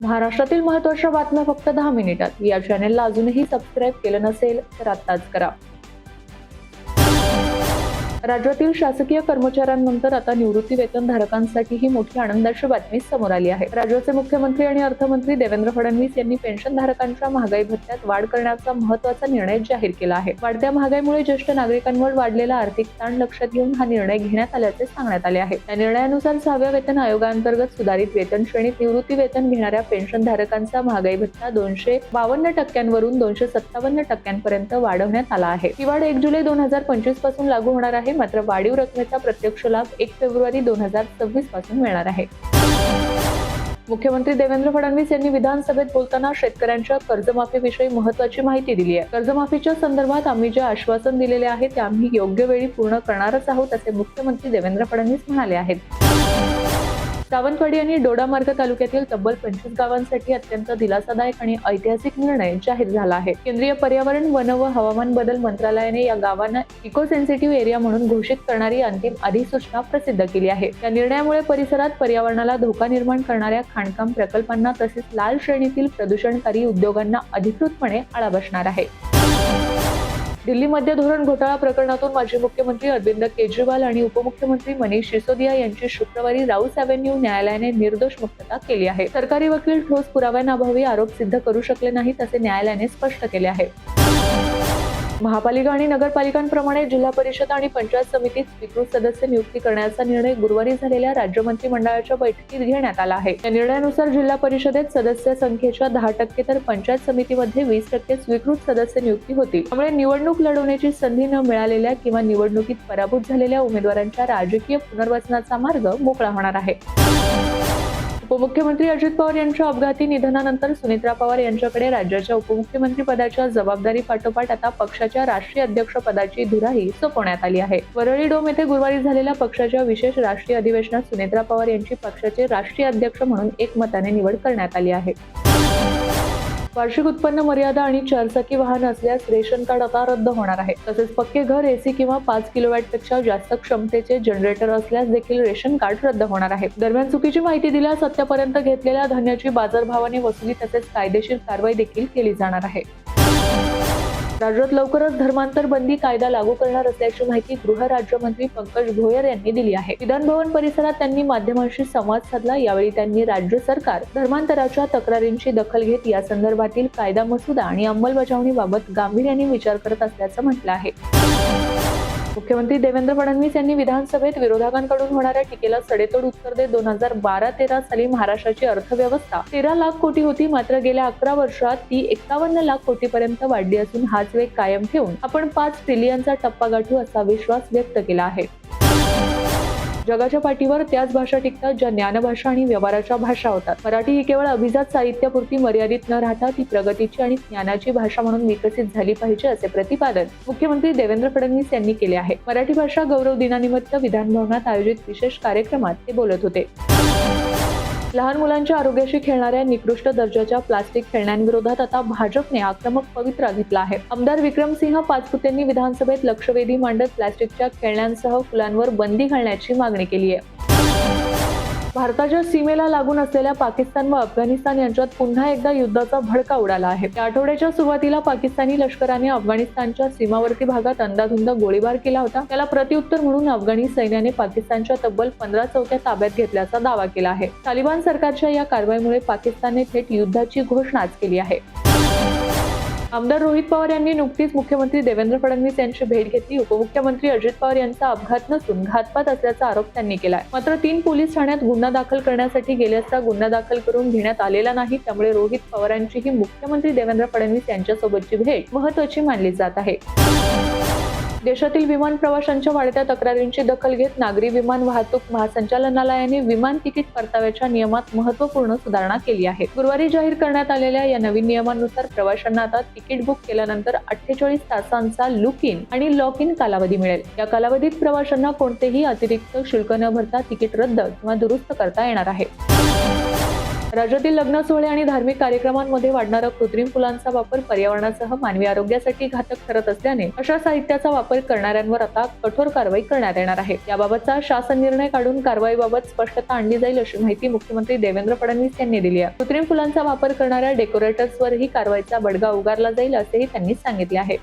महाराष्ट्रातील महत्त्वाच्या बातम्या फक्त 10 मिनिटात. या चॅनेलला अजूनही सबस्क्राईब केलं नसेल तर आत्ताच करा. राज्यातील शासकीय कर्मचाऱ्यांनंतर आता निवृत्ती वेतनधारकांसाठी ही मोठी आनंदाची बातमी समोर आली आहे. राज्याचे मुख्यमंत्री आणि अर्थमंत्री देवेंद्र फडणवीस यांनी पेन्शनधारकांच्या महागाई भत्त्यात वाढ करण्याचा महत्त्वाचा निर्णय जाहीर केला आहे. वाढत्या महागाईमुळे ज्येष्ठ नागरिकांवर वाढलेला आर्थिक ताण लक्षात घेऊन हा निर्णय घेण्यात आल्याचे सांगण्यात आले आहे. या निर्णयानुसार 6व्या वेतन आयोगाअंतर्गत सुधारित वेतन श्रेणीत निवृत्ती वेतन घेणाऱ्या पेन्शनधारकांचा महागाई भत्ता 252% वरून 257% वाढवण्यात आला आहे. ही वाढ 1 जुलै 2025 पासून लागू होणार आहे. मात्र वाढीव रकमेचा प्रत्यक्ष लाभ 1 फेब्रुवारी 2026 पासून मिळणार आहे. मुख्यमंत्री देवेंद्र फडणवीस यांनी विधानसभेत बोलताना शेतकऱ्यांच्या कर्जमाफीविषयी महत्त्वाची माहिती दिली आहे. कर्जमाफीच्या संदर्भात आम्ही जे आश्वासन दिलेले आहे ते आम्ही योग्य वेळी पूर्ण करणारच आहोत, असे मुख्यमंत्री देवेंद्र फडणवीस म्हणाले आहेत. सावंतवाडी आणि दोडामार्ग तालुक्यातील तब्बल 25 गावांसाठी अत्यंत दिलासादायक आणि ऐतिहासिक निर्णय जाहीर झाला आहे. केंद्रीय पर्यावरण, वन व हवामान बदल मंत्रालयाने या गावांना इको सेन्सिटिव्ह एरिया म्हणून घोषित करणारी अंतिम अधिसूचना प्रसिद्ध केली आहे. या निर्णयामुळे परिसरात पर्यावरणाला धोका निर्माण करणाऱ्या खाणकाम प्रकल्पांना तसेच लाल श्रेणीतील प्रदूषणकारी उद्योगांना अधिकृतपणे आळा बसणार आहे. दिल्ली मद्य धोरण घोटाळा प्रकरणातून माजी मुख्यमंत्री अरविंद केजरीवाल आणि उपमुख्यमंत्री मनीष सिसोदिया यांची शुक्रवारी राऊस अव्हेन्यू न्यायालयाने निर्दोष मुक्तता केली आहे. सरकारी वकील ठोस पुराव्यांअभावी आरोप सिद्ध करू शकले नाहीत, असे न्यायालयाने स्पष्ट केले आहे. महापालिका आणि नगरपालिकांप्रमाणे जिल्हा परिषद आणि पंचायत समितीत स्वीकृत सदस्य नियुक्ती करण्याचा निर्णय गुरुवारी झालेल्या राज्य मंत्रिमंडळाच्या बैठकीत घेण्यात आला आहे. या निर्णयानुसार जिल्हा परिषदेत सदस्य संख्येच्या 10% तर पंचायत समितीमध्ये 20% स्वीकृत सदस्य नियुक्ती होतील. त्यामुळे निवडणूक लढवण्याची संधी न मिळालेल्या किंवा निवडणुकीत पराभूत झालेल्या उमेदवारांच्या राजकीय पुनर्वसनाचा मार्ग मोकळा होणार आहे. उपमुख्यमंत्री अजित पवार यांच्या अपघाती निधनानंतर सुनेत्रा पवार यांच्याकडे राज्याच्या उपमुख्यमंत्री पदाच्या जबाबदारी पाठोपाठ आता पक्षाच्या राष्ट्रीय अध्यक्ष पदाची धुराही सोपवण्यात आली आहे. वरळी डोम येथे गुरुवारी झालेल्या पक्षाच्या विशेष राष्ट्रीय अधिवेशनात सुनेत्रा पवार यांची पक्षाचे राष्ट्रीय अध्यक्ष म्हणून एकमताने निवड करण्यात आली आहे. वार्षिक उत्पन्न मर्यादा आणि 4 चाकी वाहन असल्यास रेशन कार्ड आता रद्द होणार आहे. तसेच पक्के घर, एसी किंवा 5 किलोवॅट पेक्षा जास्त क्षमतेचे जनरेटर असल्यास देखील रेशन कार्ड रद्द होणार आहे. दरम्यान चुकीची माहिती दिल्यास अद्यापर्यंत घेतलेल्या धान्याची बाजारभावाने वसुली तसेच कायदेशीर कारवाई देखील केली जाणार आहे. राज्यात लवकरच धर्मांतर बंदी कायदा लागू करणार असल्याची माहिती गृह राज्यमंत्री पंकज भोयर यांनी दिली आहे. विधान भवन परिसरात त्यांनी माध्यमांशी संवाद साधला. यावेळी त्यांनी राज्य सरकार धर्मांतराच्या तक्रारींची दखल घेत या संदर्भातील कायदा मसुदा आणि अंमलबजावणीबाबत गांभीर्याने विचार करत असल्याचं म्हटलं आहे. मुख्यमंत्री देवेंद्र फडणवीस यांनी विधानसभेत विरोधकांकडून होणाऱ्या टीकेला सडेतोड उत्तर देत 2012-13 साली महाराष्ट्राची अर्थव्यवस्था 13 लाख कोटी होती, मात्र गेल्या 11 वर्षात ती 51 लाख कोटीपर्यंत वाढली असून हाच वेग कायम ठेवून आपण 5 ट्रिलियनचा टप्पा गाठू असा विश्वास व्यक्त केला आहे. जगाच्या पाठीवर त्याच भाषा टिकतात ज्या ज्ञानभाषा आणि व्यवहाराच्या भाषा होतात. मराठी ही केवळ अभिजात साहित्यापुरती मर्यादित न राहता ती प्रगतीची आणि ज्ञानाची भाषा म्हणून विकसित झाली पाहिजे, असे प्रतिपादन मुख्यमंत्री देवेंद्र फडणवीस यांनी केले आहे. मराठी भाषा गौरव दिनानिमित्त विधान भवनात आयोजित विशेष कार्यक्रमात ते बोलत होते. लहान मुलांच्या आरोग्याशी खेळणाऱ्या निकृष्ट दर्जाच्या प्लास्टिक खेळण्यांविरोधात आता भाजपने आक्रमक पवित्रा घेतला आहे. आमदार विक्रमसिंह पाचपुते यांनी विधानसभेत लक्षवेधी मांडत प्लास्टिकच्या खेळण्यांसह फुलांवर बंदी घालण्याची मागणी केली आहे. भारताच्या सीमेला लागून असलेल्या पाकिस्तान व अफगाणिस्तान यांच्यात पुन्हा एकदा युद्धाचा भडका उडाला आहे. या आठवड्याच्या सुरुवातीला पाकिस्तानी लष्कराने अफगाणिस्तानच्या सीमावर्ती भागात अंदाधुंद गोळीबार केला होता. त्याला प्रत्युत्तर म्हणून अफगाणी सैन्याने पाकिस्तानच्या तब्बल 15 चौक्या ताब्यात घेतल्याचा दावा केला आहे. तालिबान सरकारच्या या कारवाईमुळे पाकिस्तानने थेट युद्धाची घोषणाच केली आहे. आमदार रोहित पवार यांनी नुकतीच मुख्यमंत्री देवेंद्र फडणवीस यांची भेट घेतली. उपमुख्यमंत्री अजित पवार यांचा अपघात नसून घातपात असल्याचा आरोप त्यांनी केलाय. मात्र 3 पोलीस ठाण्यात गुन्हा दाखल करण्यासाठी गेले असता गुन्हा दाखल करून घेण्यात आलेला नाही. त्यामुळे रोहित पवारांची ही मुख्यमंत्री देवेंद्र फडणवीस यांच्यासोबतची भेट महत्त्वाची मानली जात आहे. देशातील विमान प्रवाशांच्या वाढत्या तक्रारींची दखल घेत नागरी विमान वाहतूक महासंचालनालयाने विमान तिकीट परताव्याच्या नियमात महत्त्वपूर्ण सुधारणा केली आहे. गुरुवारी जाहीर करण्यात आलेल्या या नवीन नियमानुसार प्रवाशांना आता तिकीट बुक केल्यानंतर 48 तासांचा लुक इन आणि लॉक इन कालावधी मिळेल. या कालावधीत प्रवाशांना कोणतेही अतिरिक्त शुल्क न भरता तिकीट रद्द किंवा दुरुस्त करता येणार आहे. राज्यातील लग्न सोहळे आणि धार्मिक कार्यक्रमांमध्ये वाढणारा कृत्रिम फुलांचा वापर पर्यावरणासह मानवी आरोग्यासाठी घातक ठरत असल्याने अशा साहित्याचा वापर करणाऱ्यांवर आता कठोर कारवाई करण्यात येणार आहे। याबाबतचा शासन निर्णय काढून कारवाईबाबत स्पष्टता आणली जाईल अशी माहिती मुख्यमंत्री देवेंद्र फडणवीस यांनी दिली आहे। कृत्रिम फुलांचा वापर करणाऱ्या डेकोरेटर्सवरही कारवाईचा बडगा उगारला जाईल असेही त्यांनी सांगितले आहे।